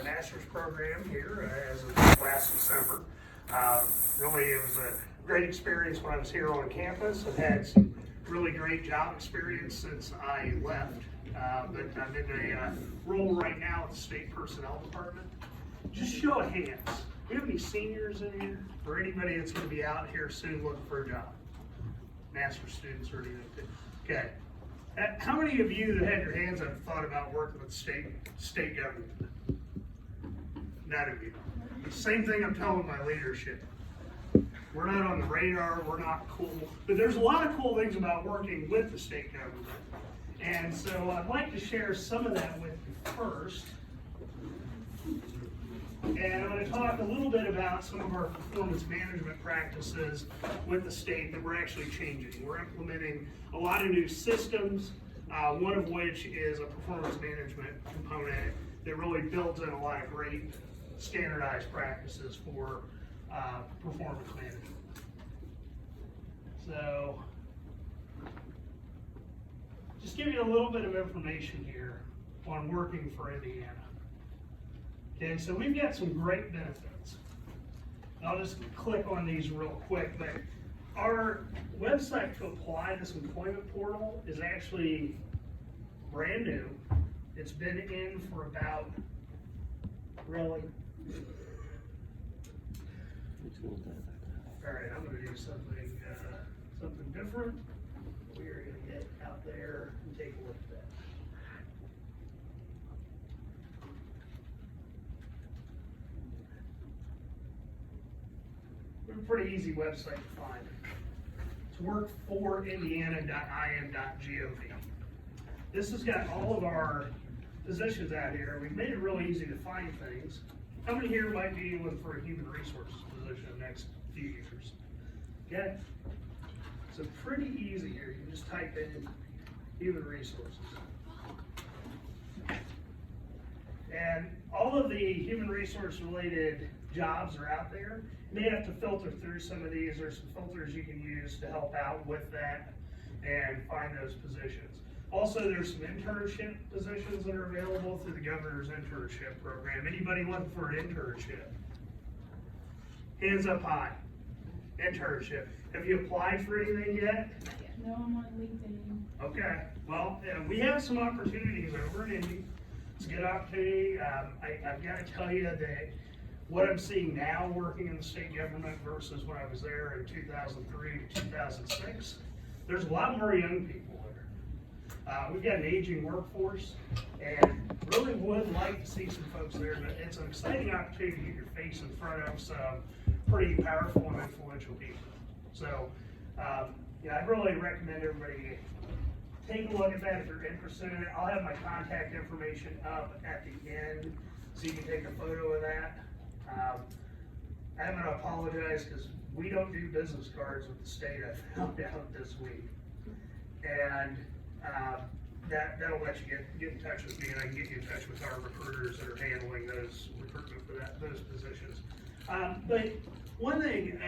master's program here as of last December. Really, it was a great experience when I was here on campus. I've had some really great job experience since I left, but I'm in a role right now at the State Personnel Department. Just show of hands. Do you have any seniors in here, or anybody that's going to be out here soon looking for a job? Master's students or anything? Okay. How many of you that had your hands up thought about working with state government? None of you. Same thing I'm telling my leadership. We're not on the radar, we're not cool, but there's a lot of cool things about working with the state government. And so I'd like to share some of that with you first. And I'm going to talk a little bit about some of our performance management practices with the state that we're actually changing. We're implementing a lot of new systems, one of which is a performance management component that really builds in a lot of great standardized practices for performance management. So, just give you a little bit of information here on working for Indiana. Okay, so we've got some great benefits. I'll just click on these real quick, but our website to apply this employment portal is actually brand new. It's been in for about, really? All right, I'm going to do something different. We're going to get out there and take a look at that. It's a pretty easy website to find. It's workforindiana.in.gov. This has got all of our positions out here. We've made it really easy to find things. How many here might be looking for a human resources position in the next few years? Okay? So pretty easy here. You can just type in human resources. And all of the human resource related jobs are out there. You may have to filter through some of these. There's some filters you can use to help out with that and find those positions. Also, there's some internship positions that are available through the governor's internship program. Anybody looking for an internship? Hands up high. Internship. Have you applied for anything yet? No, I'm on LinkedIn. Okay. Well, we have some opportunities over in Indy. It's a good opportunity. I've got to tell you that what I'm seeing now working in the state government versus when I was there in 2003 to 2006, there's a lot more young people there. We've got an aging workforce and really would like to see some folks there, but it's an exciting opportunity to get your face in front of some pretty powerful and influential people. So, yeah, I'd really recommend everybody take a look at that if you're interested in it. I'll have my contact information up at the end so you can take a photo of that. I'm going to apologize because we don't do business cards with the state. I found out this week. And that'll let you get in touch with me, and I can get you in touch with our recruiters that are handling those recruitment for those positions. But one thing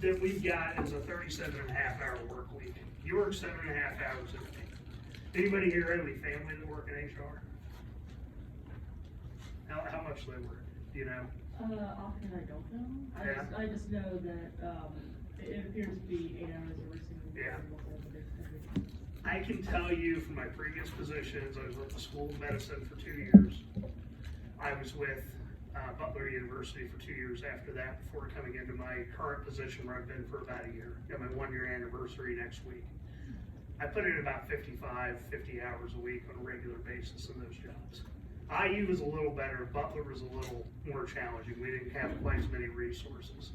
that we've got is a 37.5-hour work week. You work 7.5 hours a day. Anybody here have any family that work in HR? How much do they work? Do you know? Often I don't know. I just know that it appears to be 8 hours every single day. Yeah. I can tell you from my previous positions, I was with the School of Medicine for 2 years. I was with Butler University for 2 years after that before coming into my current position where I've been for about a year. Got my 1-year anniversary next week. I put in about 50 hours a week on a regular basis in those jobs. IU was a little better, Butler was a little more challenging. We didn't have quite as many resources.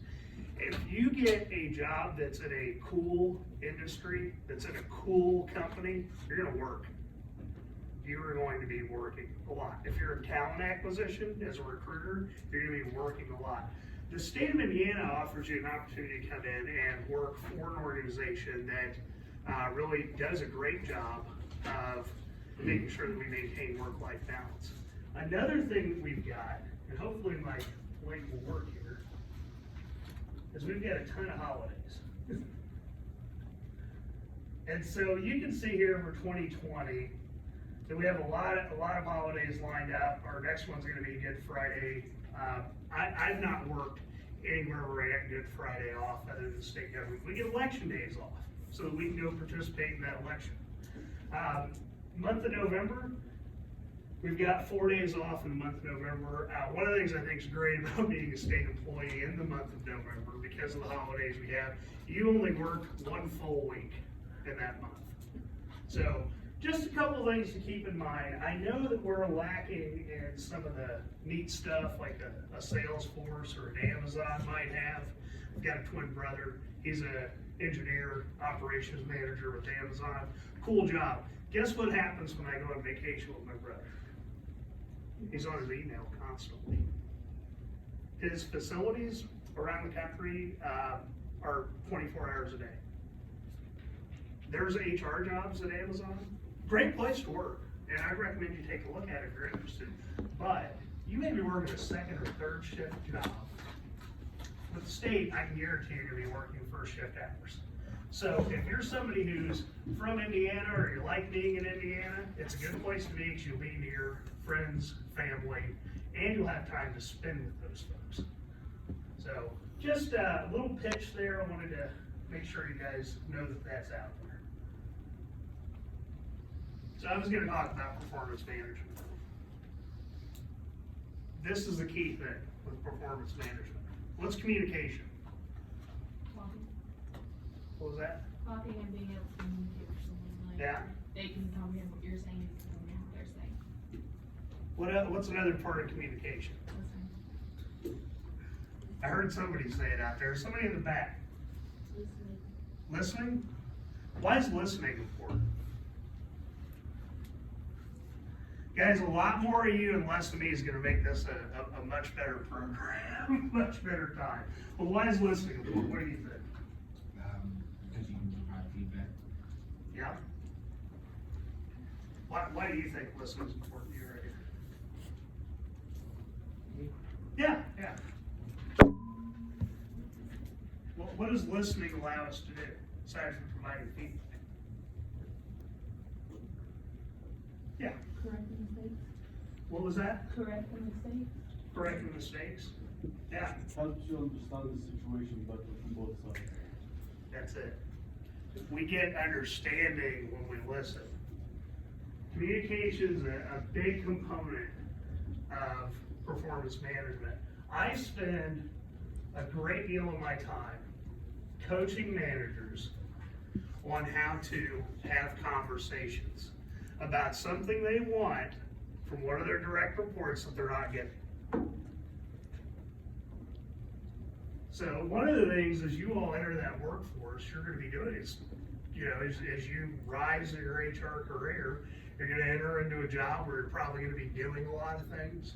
If you get a job that's in a cool industry, that's in a cool company, you're going to work. You are going to be working a lot. If you're in talent acquisition as a recruiter, you're going to be working a lot. The state of Indiana offers you an opportunity to come in and work for an organization that really does a great job of making sure that we maintain work-life balance. Another thing that we've got, and hopefully my link will work here, is we've got a ton of holidays. And so you can see here for 2020, So we have a lot of holidays lined up. Our next one's gonna be Good Friday. I've not worked anywhere where I get Good Friday off other than state government. We get election days off, so that we can go participate in that election. Month of November, we've got 4 days off in the month of November. One of the things I think is great about being a state employee in the month of November, because of the holidays we have, you only work 1 full week in that month. So, just a couple things to keep in mind. I know that we're lacking in some of the neat stuff like a Salesforce or an Amazon might have. I've got a twin brother. He's an engineer, operations manager with Amazon. Cool job. Guess what happens when I go on vacation with my brother? He's on his email constantly. His facilities around the country are 24 hours a day. There's HR jobs at Amazon. Great place to work, and I recommend you take a look at it if you're interested. But you may be working a second or third shift job. With the state, I can guarantee you're gonna be working first shift hours. So if you're somebody who's from Indiana or you like being in Indiana, it's a good place to be because you'll be near friends, family, and you'll have time to spend with those folks. So just a little pitch there. I wanted to make sure you guys know that that's out there. So I was going to talk about performance management. This is the key thing with performance management. What's communication? Talking. What was that? Talking and being able to communicate with someone, like, Yeah. they can comprehend what you're saying, you can comprehend what they're saying. What's another part of communication? Listening. I heard somebody say it out there. Somebody in the back. Listening. Listening? Why is listening important? Guys, a lot more of you and less of me is going to make this a much better program, much better time. But why is listening important? What do you think? Because you can provide feedback. Yeah. Why do you think listening is important to you right here? Yeah. What does listening allow us to do, aside from providing feedback? Yeah. Correcting mistakes. What was that? Correcting mistakes. Correcting mistakes? Yeah, Helps you understand the situation better from both sides. that's it. We get understanding when we listen. Communication is a big component of performance management. I spend a great deal of my time coaching managers on how to have conversations about something they want from one of their direct reports that they're not getting. So one of the things as you all enter that workforce, you're gonna be doing is, as you rise in your HR career, you're gonna enter into a job where you're probably gonna be doing a lot of things.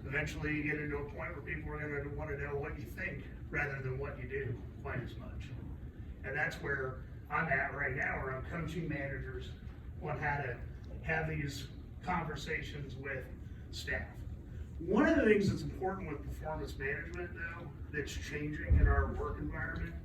Eventually you get into a point where people are gonna wanna know what you think rather than what you do quite as much. And that's where I'm at right now, where I'm coaching managers on how to have these conversations with staff. One of the things that's important with performance management, though, that's changing in our work environment,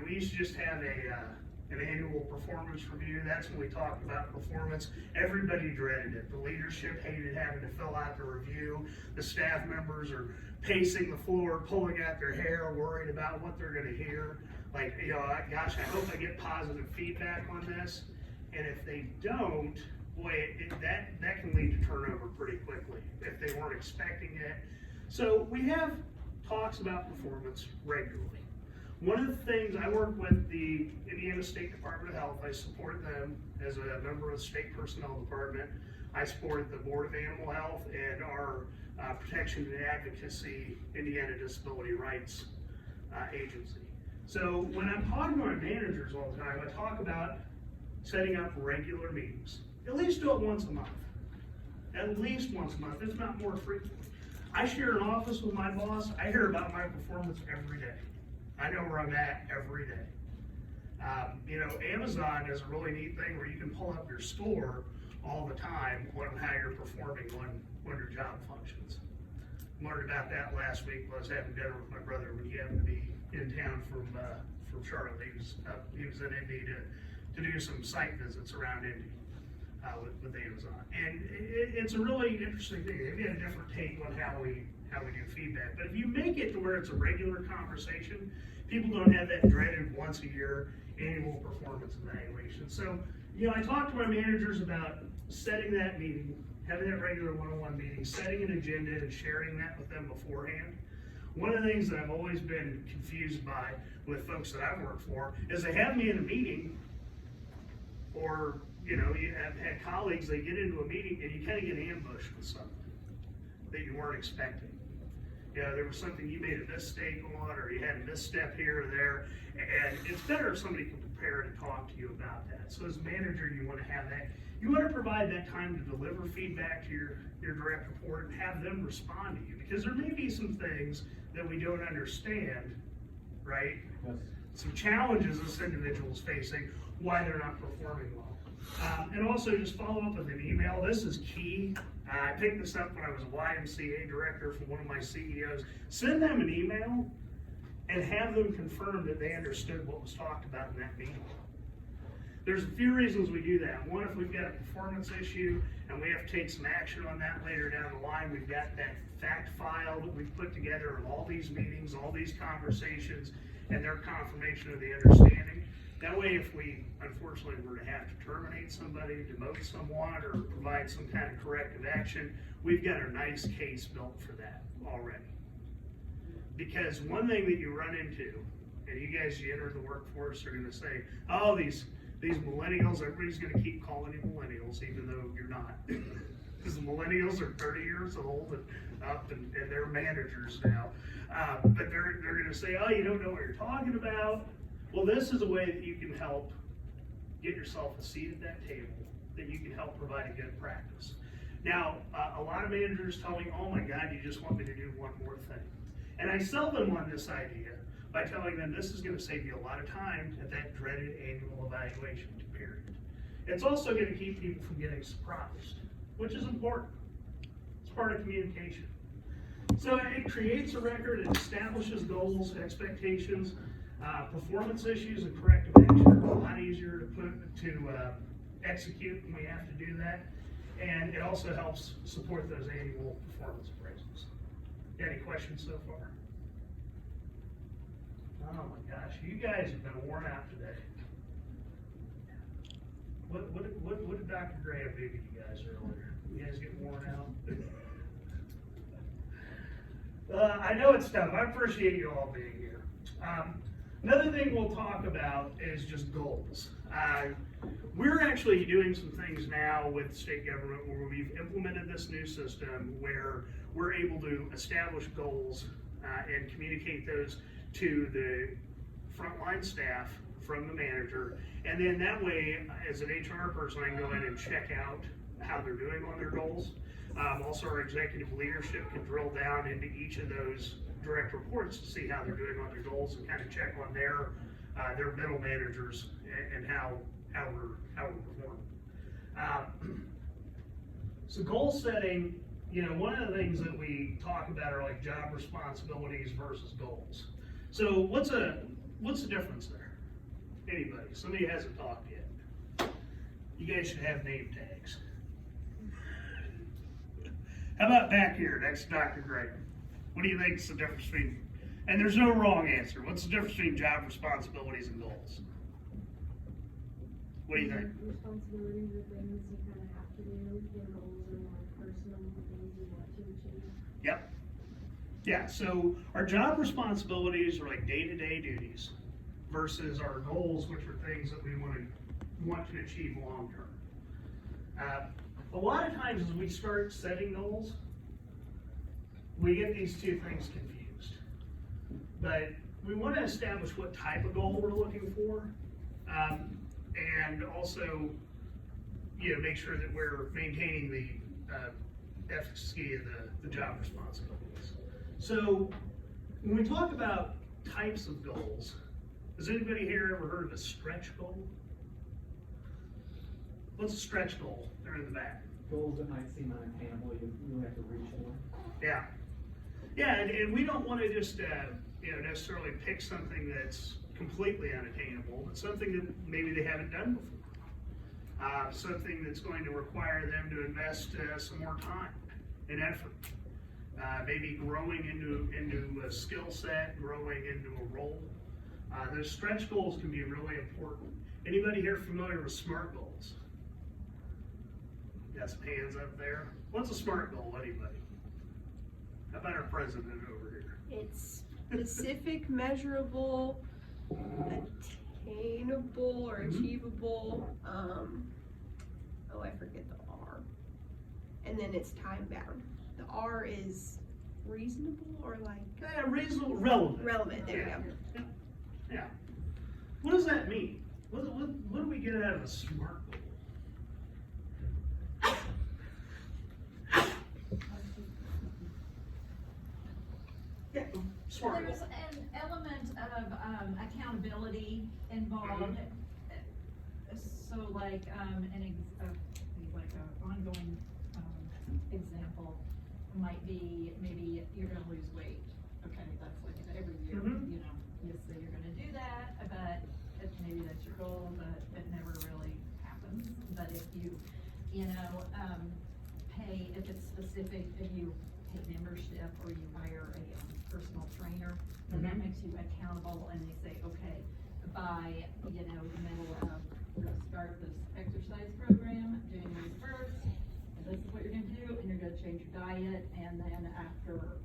we used to just have an annual performance review. That's when we talked about performance. Everybody dreaded it. The leadership hated having to fill out the review. The staff members are pacing the floor, pulling out their hair, worried about what they're going to hear. Like, gosh, I hope I get positive feedback on this. And if they don't, boy, that can lead to turnover pretty quickly if they weren't expecting it. So we have talks about performance regularly. One of the things, I work with the Indiana State Department of Health. I support them as a member of the State Personnel Department. I support the Board of Animal Health and our Protection and Advocacy Indiana Disability Rights Agency. So when I'm talking to my managers all the time, I talk about setting up regular meetings. At least do it once a month. At least once a month, if not more frequently. I share an office with my boss. I hear about my performance every day. I know where I'm at every day. Amazon does a really neat thing where you can pull up your score all the time on how you're performing on your job functions. Learned about that last week when I was having dinner with my brother when he happened to be in town from Charlotte. He was in Indy to do some site visits around Indy. with Amazon. And it's a really interesting thing. They've got a different take on how we do feedback. But if you make it to where it's a regular conversation, people don't have that dreaded once a year annual performance evaluation. So, I talked to my managers about setting that meeting, having that regular one-on-one meeting, setting an agenda and sharing that with them beforehand. One of the things that I've always been confused by with folks that I've worked for is they have me in a meeting, or you have had colleagues, they get into a meeting and you kind of get ambushed with something that you weren't expecting. There was something you made a mistake on, or you had a misstep here or there, and it's better if somebody can prepare to talk to you about that. So as a manager, you want to have that. You want to provide that time to deliver feedback to your direct report and have them respond to you, because there may be some things that we don't understand, right? Yes. Some challenges this individual is facing, why they're not performing well. And also just follow up with an email. This is key. I picked this up when I was a YMCA director for one of my CEOs. Send them an email and have them confirm that they understood what was talked about in that meeting. There's a few reasons we do that. One, if we've got a performance issue and we have to take some action on that later down the line, we've got that fact file that we've put together of all these meetings, all these conversations, and their confirmation of the understanding. That way, if we unfortunately were to have to terminate somebody, demote someone, or provide some kind of corrective action, we've got a nice case built for that already. Because one thing that you run into, and you guys, you enter the workforce, are going to say, oh, these millennials, everybody's going to keep calling you millennials, even though you're not. Because the millennials are 30 years old and up, and they're managers now. But they're going to say, oh, you don't know what you're talking about. Well, this is a way that you can help get yourself a seat at that table, that you can help provide a good practice. Now, a lot of managers tell me, oh my God, you just want me to do one more thing. And I sell them on this idea by telling them this is going to save you a lot of time at that dreaded annual evaluation period. It's also going to keep people from getting surprised, which is important. It's part of communication. So it creates a record, it establishes goals, expectations, performance issues, and corrective action are a lot easier to execute when we have to do that. And it also helps support those annual performance appraisals. Any questions so far? Oh my gosh, you guys have been worn out today. What did Dr. Graham do to you guys earlier? You guys get worn out? I know it's tough. I appreciate you all being here. Another thing we'll talk about is just goals. We're actually doing some things now with state government where we've implemented this new system where we're able to establish goals and communicate those to the frontline staff from the manager. And then that way, as an HR person, I can go in and check out how they're doing on their goals. Also, our executive leadership can drill down into each of those direct reports to see how they're doing on their goals and kind of check on their middle managers and how we're performing. So goal setting, one of the things that we talk about are like job responsibilities versus goals. So what's the difference there? Anybody? Somebody hasn't talked yet. You guys should have name tags. How about back here next to Dr. Gray? What do you think is the difference between, and there's no wrong answer, what's the difference between job responsibilities and goals? What do you think? Responsibilities are things you kind of have to do. Your goals are more personal, the things you want to achieve. Yep. Yeah, so our job responsibilities are like day-to-day duties versus our goals, which are things that we want to achieve long-term. A lot of times as we start setting goals, we get these two things confused. But we want to establish what type of goal we're looking for, and also, make sure that we're maintaining the efficacy of the job responsibilities. So when we talk about types of goals, has anybody here ever heard of a stretch goal? What's a stretch goal? They're in the back. Goals that might seem unattainable, you really have to reach for. Yeah. Yeah, and we don't want to just necessarily pick something that's completely unattainable, but something that maybe they haven't done something that's going to require them to invest some more time and effort. Maybe growing into a skill set, growing into a role. Those stretch goals can be really important. Anybody here familiar with SMART goals? Got some hands up there. What's a SMART goal, anybody? How about our president over here? It's specific, measurable, attainable or achievable, I forget the R. And then it's time bound. The R is reasonable or like Reasonable, relevant. relevant, there you go. Yeah. What does that mean? What do we get out of a SMART goal? Yeah, SMART There's goal. an element of accountability involved. So like like an ongoing example might be maybe you're gonna lose weight. Okay, that's like every year, Mhm. you know, you say you're gonna do that, but maybe that's your goal, but it never really happens. But if you pay, if it's specific, if you pay membership or you hire a personal trainer, then that Mhm. makes you accountable, and they say, okay, by, the middle of, the start of this exercise program, January 1st, and this is what you're gonna do, and you're gonna change your diet, and then after,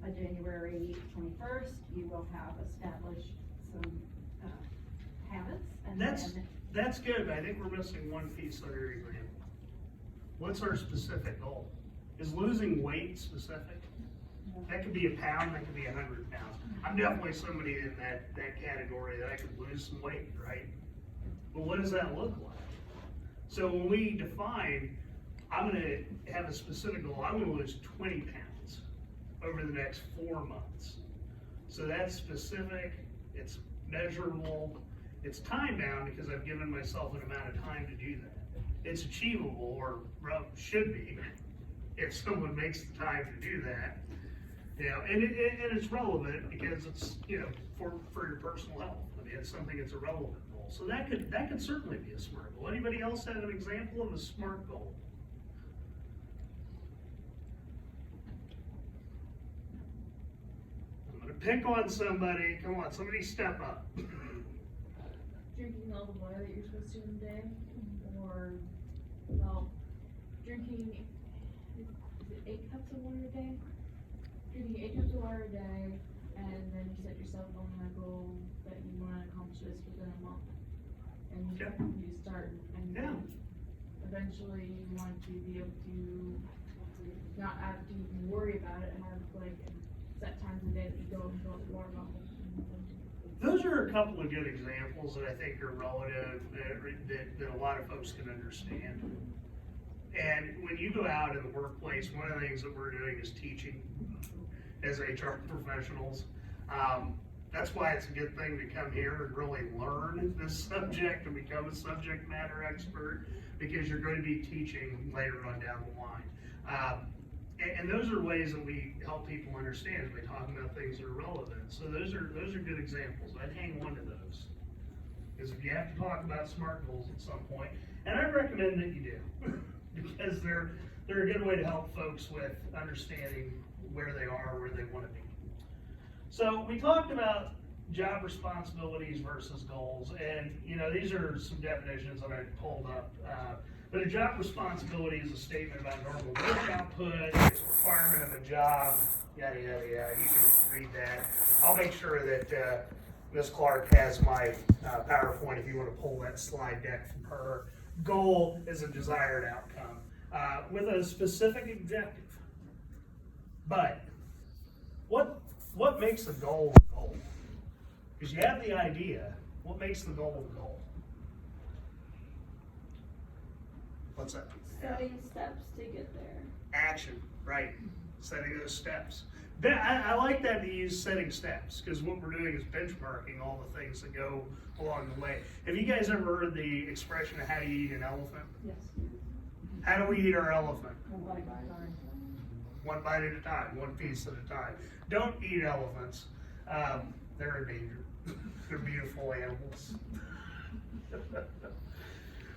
by January 21st, you will have established some, habits, and then. That's good, but I think we're missing one piece of your example. What's our specific goal? Is losing weight specific? That could be a pound, that could be 100 pounds. I'm definitely somebody in that category that I could lose some weight, right? But what does that look like? So when we define, I'm gonna have a specific goal, I'm gonna lose 20 pounds over the next 4 months. So that's specific, it's measurable, it's time bound because I've given myself an amount of time to do that. It's achievable, or should be, if someone makes the time to do that. And it's relevant because it's, for your personal health. I mean, it's something that's a relevant goal. So that could certainly be a SMART goal. Anybody else have an example of a SMART goal? I'm gonna pick on somebody. Come on, somebody step up. Drinking all the water that you're supposed to in a day, or, well, drinking, is it 8 cups of water a day? Drinking 8 cups of water a day, and then you set yourself on a goal that you wanna accomplish this within a month. And Yeah. you start, and Yeah. eventually you want to be able to not have to even worry about it, and have like set times a day that you go and fill up the water bottle. Those are a couple of good examples that I think are relative, that a lot of folks can understand. And when you go out in the workplace, one of the things that we're doing is teaching as HR professionals. That's why it's a good thing to come here and really learn this subject and become a subject matter expert, because you're going to be teaching later on down the line. And those are ways that we help people understand by talking about things that are relevant. So those are good examples. I'd hang on to those. Because if you have to talk about SMART goals at some point, and I recommend that you do, because they're a good way to help folks with understanding where they are, where they want to be. So we talked about job responsibilities versus goals, and these are some definitions that I pulled up. But a job responsibility is a statement about normal work output, it's a requirement of a job, yada, yada, yada. You can read that. I'll make sure that Ms. Clark has my PowerPoint if you want to pull that slide deck from her. Goal is a desired outcome with a specific objective. But what makes a goal a goal? Because you have the idea, what makes the goal a goal? What's that? Setting steps to get there. Action, right? Setting those steps. I like that you use setting steps, because what we're doing is benchmarking all the things that go along the way. Have you guys ever heard the expression of how do you eat an elephant? Yes. How do we eat our elephant? One bite at a time. One bite at a time, one piece at a time. Don't eat elephants. They're endangered. They're beautiful animals.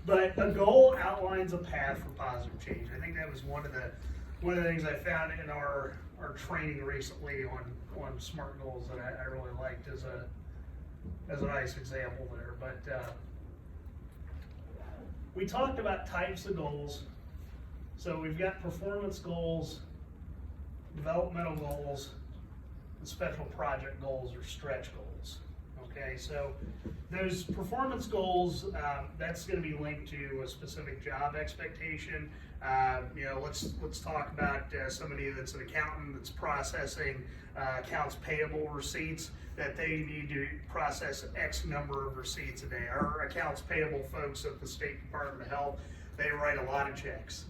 But a goal outlines a path for positive change. I think that was one of the things I found in our training recently on SMART goals that I really liked as a nice example there. But we talked about types of goals. So we've got performance goals, developmental goals, and special project goals or stretch goals. Okay, so those performance goals, that's going to be linked to a specific job expectation. Let's talk about somebody that's an accountant that's processing accounts payable receipts, that they need to process X number of receipts a day. Our accounts payable folks at the State Department of Health, they write a lot of checks.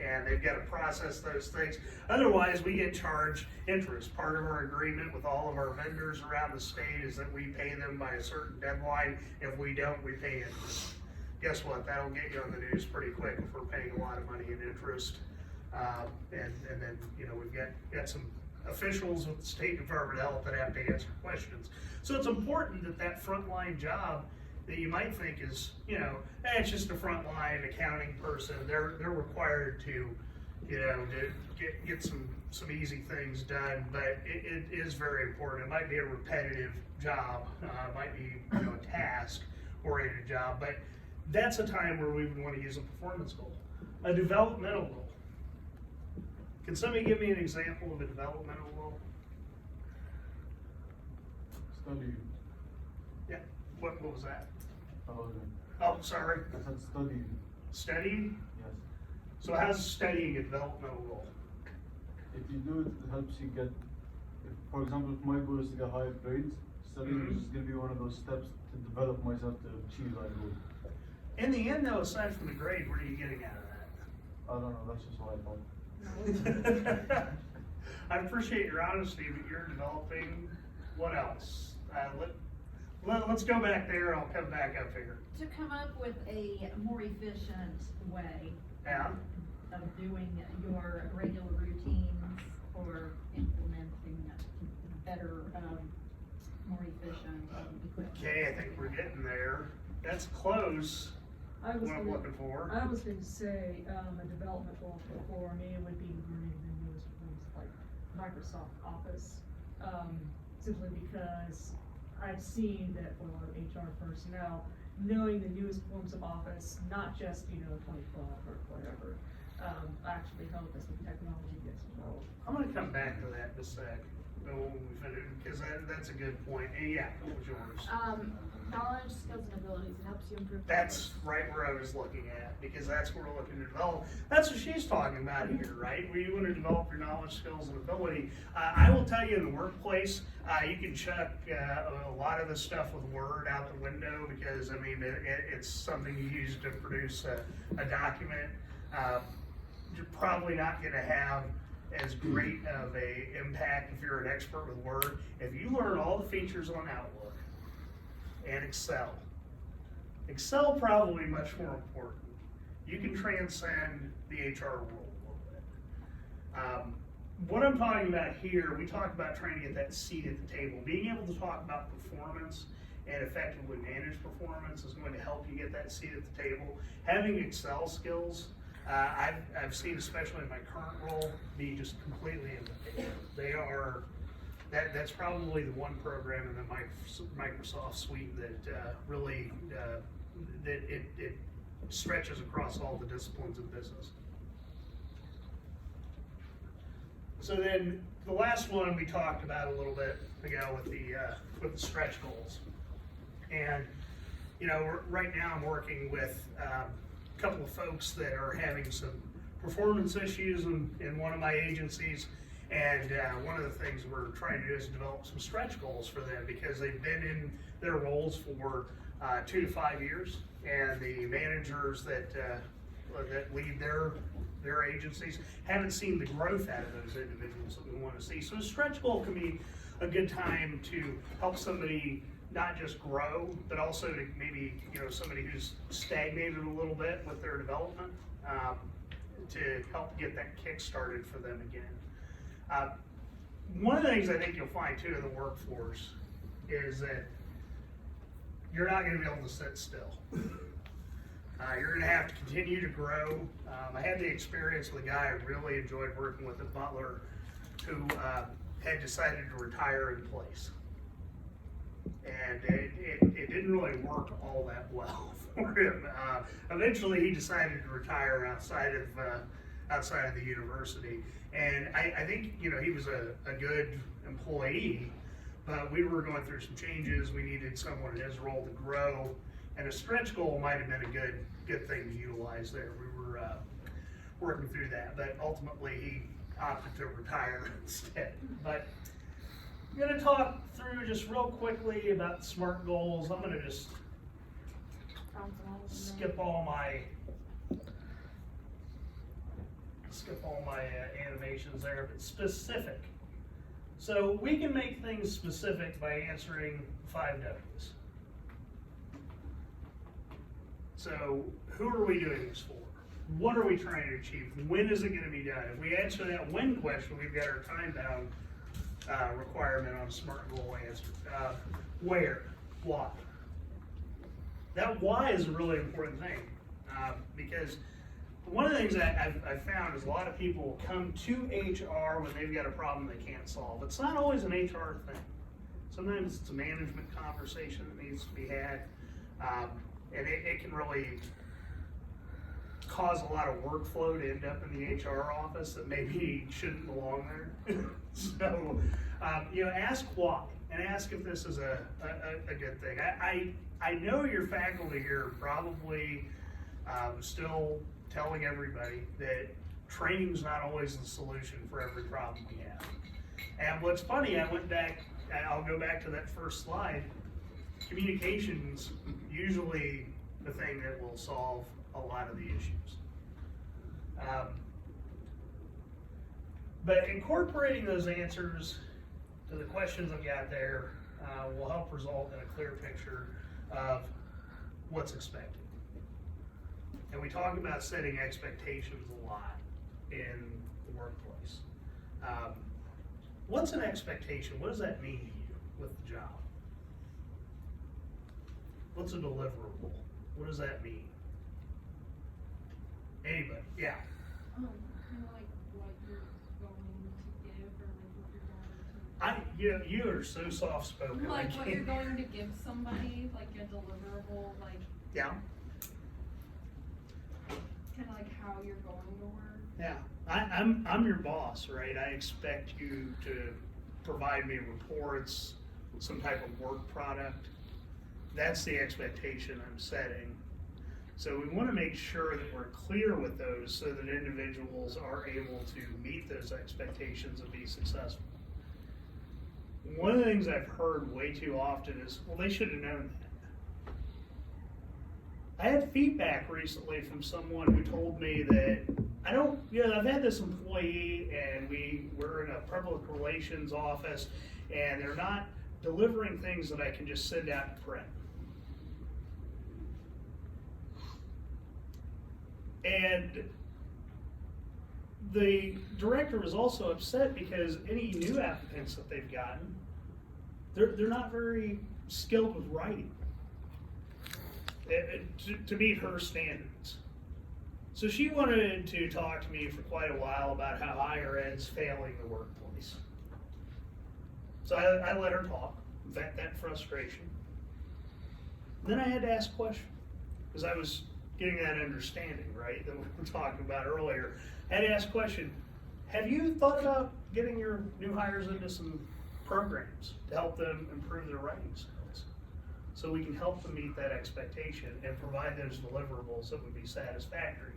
And they've got to process those things. Otherwise, we get charged interest. Part of our agreement with all of our vendors around the state is that we pay them by a certain deadline. If we don't, we pay interest. Guess what? That'll get you on the news pretty quick if we're paying a lot of money in interest. And then, we've got some officials with the State Department of Health that have to answer questions. So it's important that frontline job that you might think is, it's just a frontline accounting person. They're required to, to get some easy things done, but it is very important. It might be a repetitive job, it might be a task-oriented job, but that's a time where we would want to use a performance goal, a developmental goal. Can somebody give me an example of a developmental goal? Study. Yeah. What was that? Oh, Oh, sorry. I said study. Studying? Yes. So how's studying a developmental goal? If you do it, it helps you get. For example, if my goal is to get higher grades, studying is going to be one of those steps to develop myself to achieve that goal. In the end, though, aside from the grade, what are you getting out of that? I don't know. That's just what I thought. I appreciate your honesty, but you're developing what else? Let's go back there. I'll come back up here. To come up with a more efficient way Yeah. of doing your regular routines or implementing better, more efficient equipment. Okay, I think we're getting there. That's close. I was What I'm gonna- looking for. I was going to say, a development goal for me would be learning the newest things like Microsoft Office, simply because I've seen that for a lot of HR personnel, knowing the newest forms of Office, not just, 2012 or whatever, actually help as the technology gets involved. I'm going to come back to that in a sec, because that's a good point. And yeah, what was yours? Knowledge, skills, and abilities, it helps you improve. That's right where I was looking at, because that's where we're looking to develop. That's what she's talking about here, right? Where you want to develop your knowledge, skills, and ability. I will tell you, in the workplace, you can chuck a lot of the stuff with Word out the window, because it's something you use to produce a document. You're probably not going to have as great of a impact if you're an expert with Word. If you learn all the features on Outlook and Excel probably much more important. You can transcend the HR world a little bit. What I'm talking about here, we talk about trying to get that seat at the table. Being able to talk about performance and effectively manage performance is going to help you get that seat at the table. Having Excel skills, I've seen, especially in my current role, be just completely invaluable. They are, that's probably the one program in the Microsoft suite that really, that it stretches across all the disciplines of business. So then the last one we talked about a little bit ago with the stretch goals. And right now I'm working with a couple of folks that are having some performance issues in one of my agencies. And one of the things we're trying to do is develop some stretch goals for them, because they've been in their roles for 2 to 5 years, and the managers that lead their agencies haven't seen the growth out of those individuals that we want to see. So a stretch goal can be a good time to help somebody not just grow, but also to maybe somebody who's stagnated a little bit with their development, to help get that kick started for them again. One of the things I think you'll find too in the workforce is that you're not going to be able to sit still. You're gonna have to continue to grow. I had the experience with a guy I really enjoyed working with at Butler who had decided to retire in place. And it didn't really work all that well for him. Eventually he decided to retire outside of the university. And I think, you know, he was a good employee, but we were going through some changes. We needed someone in his role to grow, and a stretch goal might have been a good thing to utilize there. We were working through that, but ultimately he opted to retire instead. But I'm gonna talk through just real quickly about SMART goals. I'm gonna just skip all my animations there, but specific. So we can make things specific by answering 5 W's. So who are we doing this for? What are we trying to achieve? When is it going to be done? If we answer that when question, we've got our time-bound requirement on a SMART goal answer. Where? Why? That why is a really important thing because one of the things I've found is a lot of people come to HR when they've got a problem they can't solve. It's not always an HR thing. Sometimes it's a management conversation that needs to be had, and it can really cause a lot of workflow to end up in the HR office that maybe shouldn't belong there. So, you know, ask why, and ask if this is a good thing. I know your faculty here are probably still telling everybody that training's not always the solution for every problem we have. And what's funny, I went back, I'll go back to that first slide. Communication's usually the thing that will solve a lot of the issues. But incorporating those answers to the questions I've got there will help result in a clear picture of what's expected. And we talk about setting expectations a lot in the workplace. What's an expectation? What does that mean to you with the job? What's a deliverable? What does that mean? Anybody? Yeah. Kind of like what you're going to give, or like what you're going to. You are so soft spoken. Like what you're going to give somebody, like a deliverable, like Yeah. kind of like how you're going to work. Yeah. I'm your boss, right? I expect you to provide me reports, some type of work product. That's the expectation I'm setting. So we want to make sure that we're clear with those so that individuals are able to meet those expectations and be successful. One of the things I've heard way too often is, well, they should have known that. I had feedback recently from someone who told me that I've had this employee and we're in a public relations office and they're not delivering things that I can just send out to print. And the director was also upset because any new applicants that they've gotten, they're not very skilled with writing to meet her standards. So she wanted to talk to me for quite a while about how higher ed's failing the workplace. So I let her talk, vent that frustration. Then I had to ask questions because I was getting that understanding, right, that we were talking about earlier. I had to ask a question, have you thought about getting your new hires into some programs to help them improve their writing skills? So we can help them meet that expectation and provide those deliverables that would be satisfactory.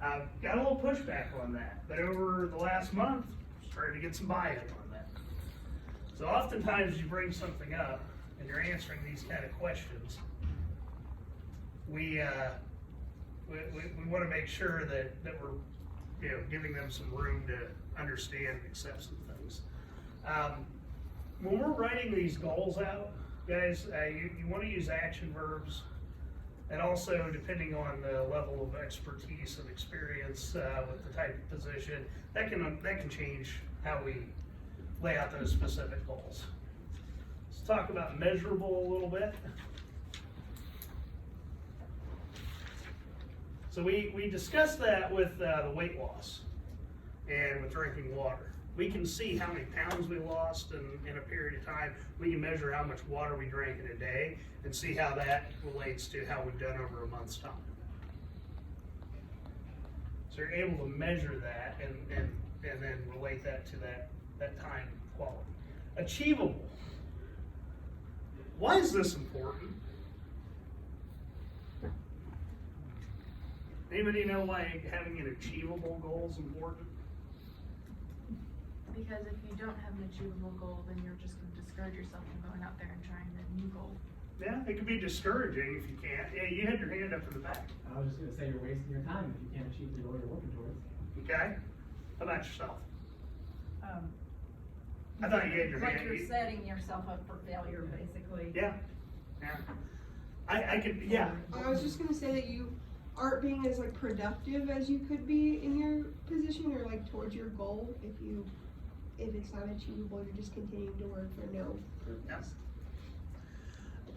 I've got a little pushback on that, but over the last month, started to get some buy-in on that. So oftentimes you bring something up and you're answering these kind of questions, we want to make sure that we're giving them some room to understand and accept some things. When we're writing these goals out, guys, you want to use action verbs, and also depending on the level of expertise and experience with the type of position, that can change how we lay out those specific goals. Let's talk about measurable a little bit. So we discussed that with the weight loss and with drinking water. We can see how many pounds we lost in a period of time. We can measure how much water we drank in a day and see how that relates to how we've done over a month's time. So you're able to measure that and then relate that to that time quality. Achievable. Why is this important? Anybody know why having an achievable goal is important? Because if you don't have an achievable goal, then you're just gonna discourage yourself from going out there and trying the new goal. Yeah, it can be discouraging if you can't. Yeah, you had your hand up in the back. I was just gonna say you're wasting your time if you can't achieve the goal you're working towards. Okay? How about yourself? I thought you had your Like hand. you're setting yourself up for failure, basically. Yeah. Yeah. I could, yeah. I was just gonna say that you aren't being as like productive as you could be in your position or like towards your goal if it's not achievable, you're just continuing to work for no purpose.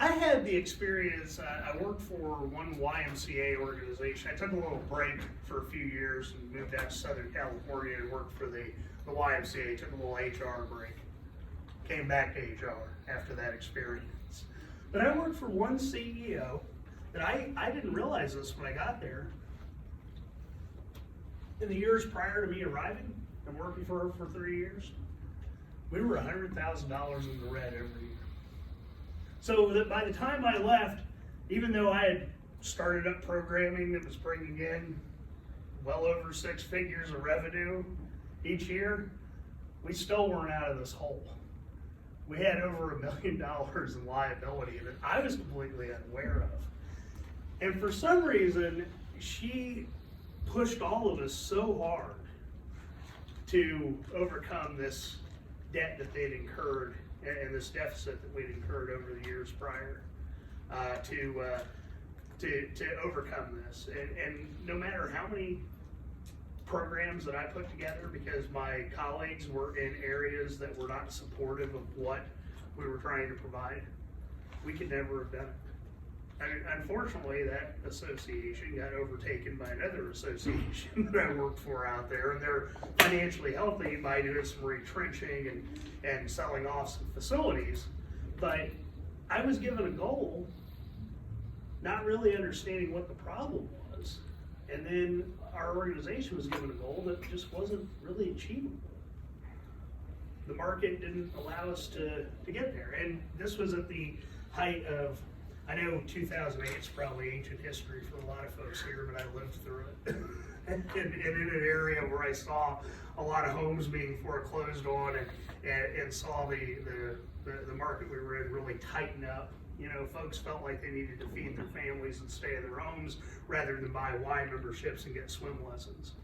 I had the experience, I worked for one YMCA organization. I took a little break for a few years and moved out to Southern California and worked for the YMCA, took a little HR break. Came back to HR after that experience. But I worked for one CEO that I didn't realize this when I got there. In the years prior to me arriving and working for her for 3 years, we were $100,000 in the red every year. So that by the time I left, even though I had started up programming that was bringing in well over 6 figures of revenue each year, we still weren't out of this hole. We had over $1 million in liability that I was completely unaware of. And for some reason, she pushed all of us so hard to overcome this debt that they'd incurred and this deficit that we'd incurred over the years prior to overcome this. And no matter how many programs that I put together, because my colleagues were in areas that were not supportive of what we were trying to provide, we could never have done it. And unfortunately, that association got overtaken by another association that I worked for out there, and they're financially healthy by doing some retrenching and selling off some facilities. But I was given a goal, not really understanding what the problem was, and then our organization was given a goal that just wasn't really achievable. The market didn't allow us to get there, and this was at the height of, I know 2008 is probably ancient history for a lot of folks here, but I lived through it. and in an area where I saw a lot of homes being foreclosed on and saw the market we were in really tighten up. You know, folks felt like they needed to feed their families and stay in their homes rather than buy Y memberships and get swim lessons.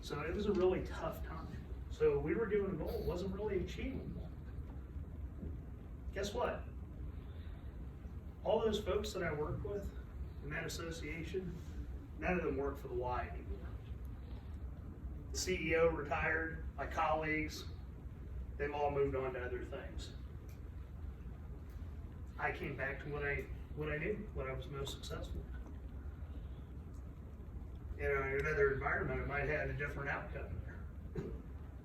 So it was a really tough time. So we were given a goal, it wasn't really achievable. Guess what? All those folks that I worked with in that association, none of them work for the Y anymore. The CEO retired, my colleagues, they've all moved on to other things. I came back to what I knew, what I was most successful in. You know, in another environment, I might have had a different outcome there.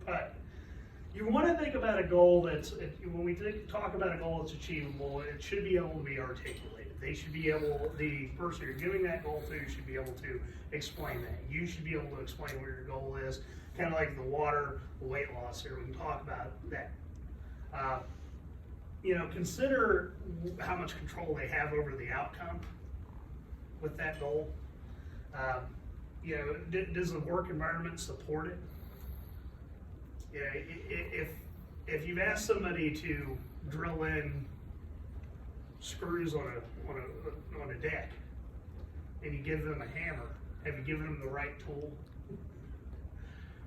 But you want to think about a goal when we talk about a goal that's achievable, it should be able to be articulated. They should be able, the person you're giving that goal to should be able to explain that. You should be able to explain what your goal is, kind of like the weight loss here. We can talk about that. You know, consider how much control they have over the outcome with that goal. You know, does the work environment support it? Yeah, if you've asked somebody to drill in screws on a deck, and you give them a hammer, have you given them the right tool?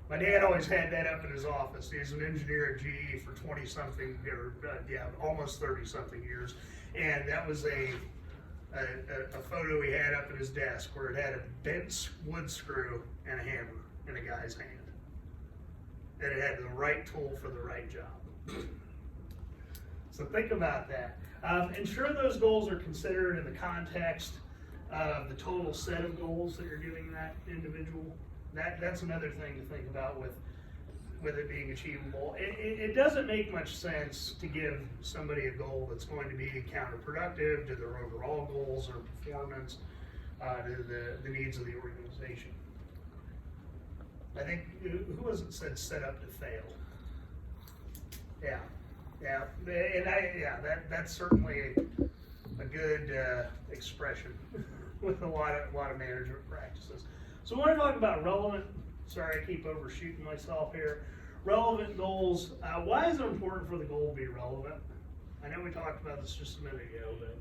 My dad always had that up in his office. He's an engineer at GE for 20-something, or almost 30-something years, and that was a photo he had up in his desk where it had a bent wood screw and a hammer in a guy's hand. And it had the right tool for the right job. So think about that. Ensure those goals are considered in the context of the total set of goals that you're giving that individual. That's another thing to think about with it being achievable. It doesn't make much sense to give somebody a goal that's going to be counterproductive to their overall goals or performance, to the needs of the organization. I think, who was it said set up to fail? Yeah, and that's certainly a good expression with a lot of management practices. So I want to talk about relevant. Sorry, I keep overshooting myself here. Relevant goals. Why is it important for the goal to be relevant? I know we talked about this just a minute ago, but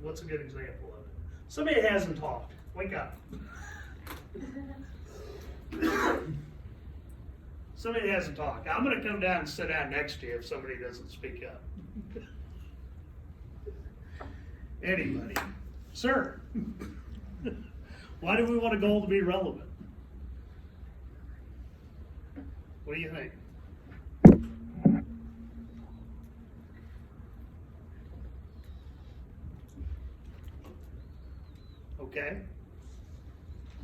what's a good example of it? Somebody that hasn't talked. Wake up. Somebody that hasn't talked. I'm going to come down and sit down next to you if somebody doesn't speak up. Anybody? Sir, why do we want a goal to be relevant? What do you think? Okay.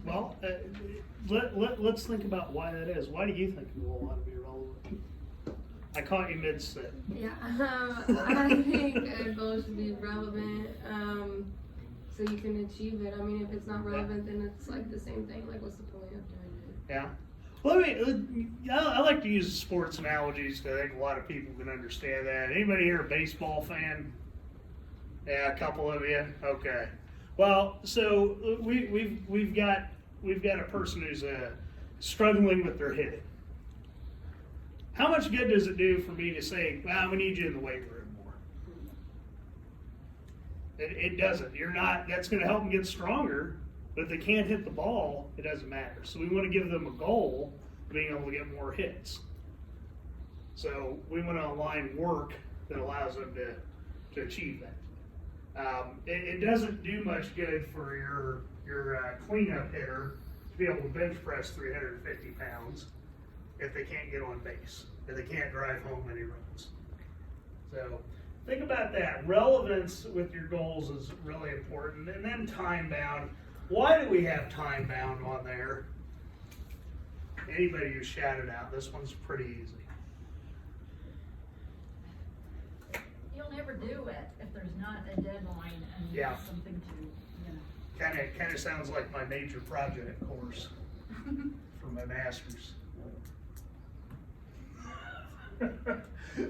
Well, let's think about why that is. Why do you think a goal ought to be relevant? I caught you mid-sit. Yeah, I think a goal should be relevant, so you can achieve it. I mean, if it's not relevant, then it's like the same thing. Like, what's the point of doing it? Yeah. Well, I like to use sports analogies because I think a lot of people can understand that. Anybody here a baseball fan? Yeah, a couple of you. Okay. Well, so we've got a person who's struggling with their hitting. How much good does it do for me to say, "Well, we need you in the weight room more"? It doesn't. You're not. That's going to help them get stronger. But if they can't hit the ball, it doesn't matter. So we want to give them a goal of being able to get more hits. So we want to align work that allows them to achieve that. It doesn't do much good for your cleanup hitter to be able to bench press 350 pounds if they can't get on base, if they can't drive home any runs. So think about that. Relevance with your goals is really important. And then time bound. Why do we have time bound on there? Anybody who shouted out, this one's pretty easy. You'll never do it if there's not a deadline and Yeah. something to, Kind of sounds like my major project course for my master's.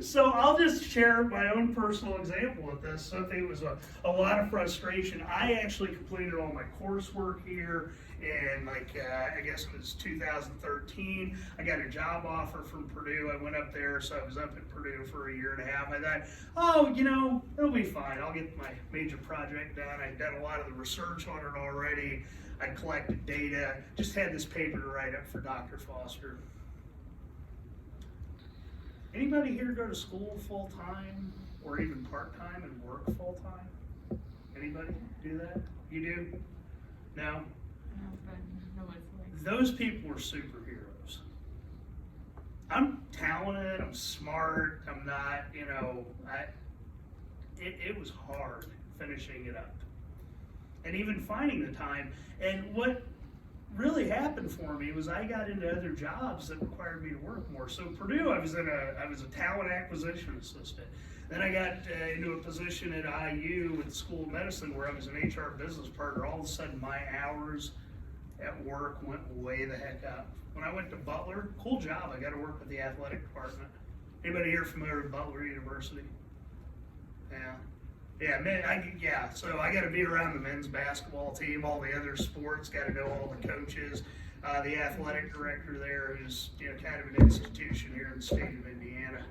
So I'll just share my own personal example with this. Something that was a lot of frustration. I actually completed all my coursework here in I guess it was 2013. I got a job offer from Purdue. I went up there, so I was up at Purdue for a year and a half. I thought, oh, it'll be fine. I'll get my major project done. I'd done a lot of the research on it already. I collected data. Just had this paper to write up for Dr. Foster. Anybody here go to school full-time or even part-time and work full-time? Anybody do that? You do? No? Those people are superheroes. I'm talented, I'm smart, I'm not, it was hard finishing it up. And even finding the time. And what really happened for me was I got into other jobs that required me to work more. So Purdue, I was a talent acquisition assistant. Then I got into a position at IU with the School of Medicine where I was an HR business partner. All of a sudden my hours at work went way the heck up. When I went to Butler, cool job, I got to work with the athletic department. Anybody here familiar with Butler University? Yeah. Yeah, so I got to be around the men's basketball team, all the other sports, got to know all the coaches, the athletic director there who's kind of an institution here in the state of Indiana.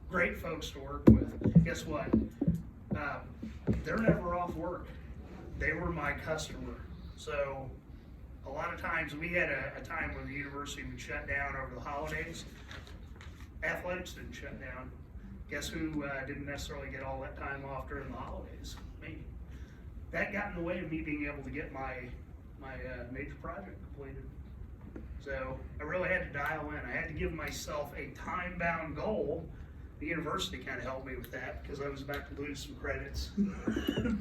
Great folks to work with. Guess what? They're never off work. They were my customer. So a lot of times we had a time when the university would shut down over the holidays. Athletics didn't shut down. Guess who didn't necessarily get all that time off during the holidays? Me. That got in the way of me being able to get my major project completed. So I really had to dial in. I had to give myself a time-bound goal the university kind of helped me with that because I was about to lose some credits,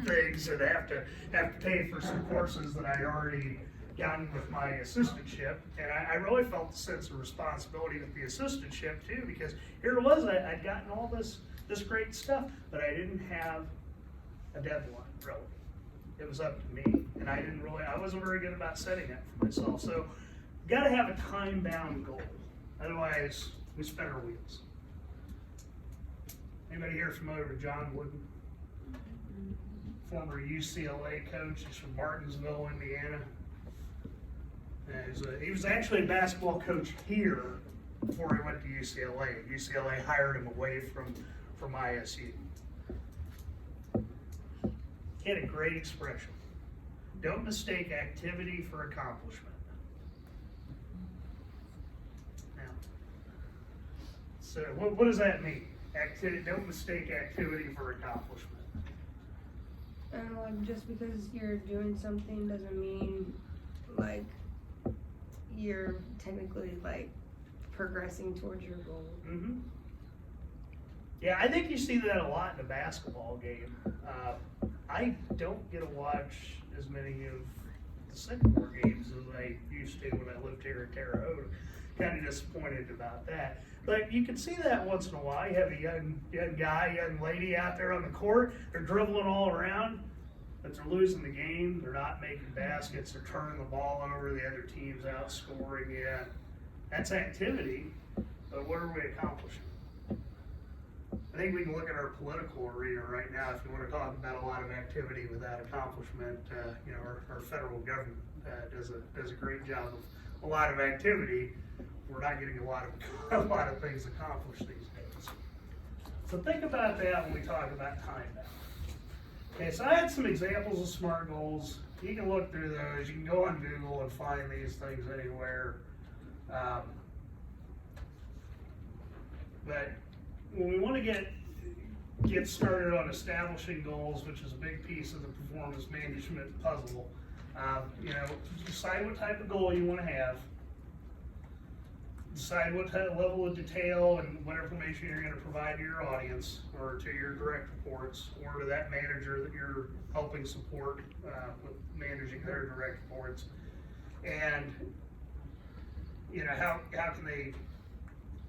things, and have to pay for some courses that I'd already gotten with my assistantship. And I really felt the sense of responsibility with the assistantship too, because here it was, I'd gotten all this great stuff, but I didn't have a deadline, really. It was up to me, and I wasn't very good about setting that for myself. So, gotta have a time-bound goal. Otherwise, we spin our wheels. Anybody here familiar with John Wooden? Former UCLA coach. He's from Martinsville, Indiana. And he was actually a basketball coach here before he went to UCLA. UCLA hired him away from ISU. He had a great expression. Don't mistake activity for accomplishment. Now, so what does that mean? Don't mistake activity for accomplishment. Like just because you're doing something doesn't mean like you're technically like progressing towards your goal. Mm-hmm. Yeah, I think you see that a lot in the basketball game. I don't get to watch as many of the Sycamore games as I used to when I lived here in Terre Haute. Kind of disappointed about that. But you can see that once in a while. You have a young guy, young lady out there on the court. They're dribbling all around, but they're losing the game. They're not making baskets. They're turning the ball over. The other team's outscoring. Yeah, that's activity. But what are we accomplishing? I think we can look at our political arena right now. If you want to talk about a lot of activity without accomplishment, our federal government does a great job of a lot of activity. We're not getting a lot of things accomplished these days. So think about that when we talk about time bound. Okay, so I had some examples of SMART goals. You can look through those. You can go on Google and find these things anywhere. But when we want to get started on establishing goals, which is a big piece of the performance management puzzle, decide what type of goal you want to have. Decide what level of detail and what information you're going to provide to your audience or to your direct reports or to that manager that you're helping support with managing their direct reports. And how can they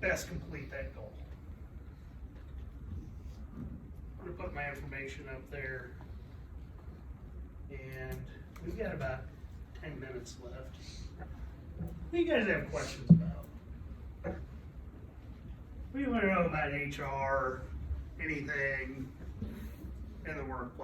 best complete that goal? I'm going to put my information up there, and we've got about 10 minutes left. What do you guys have questions about? What do you want to know about HR, anything in the workplace?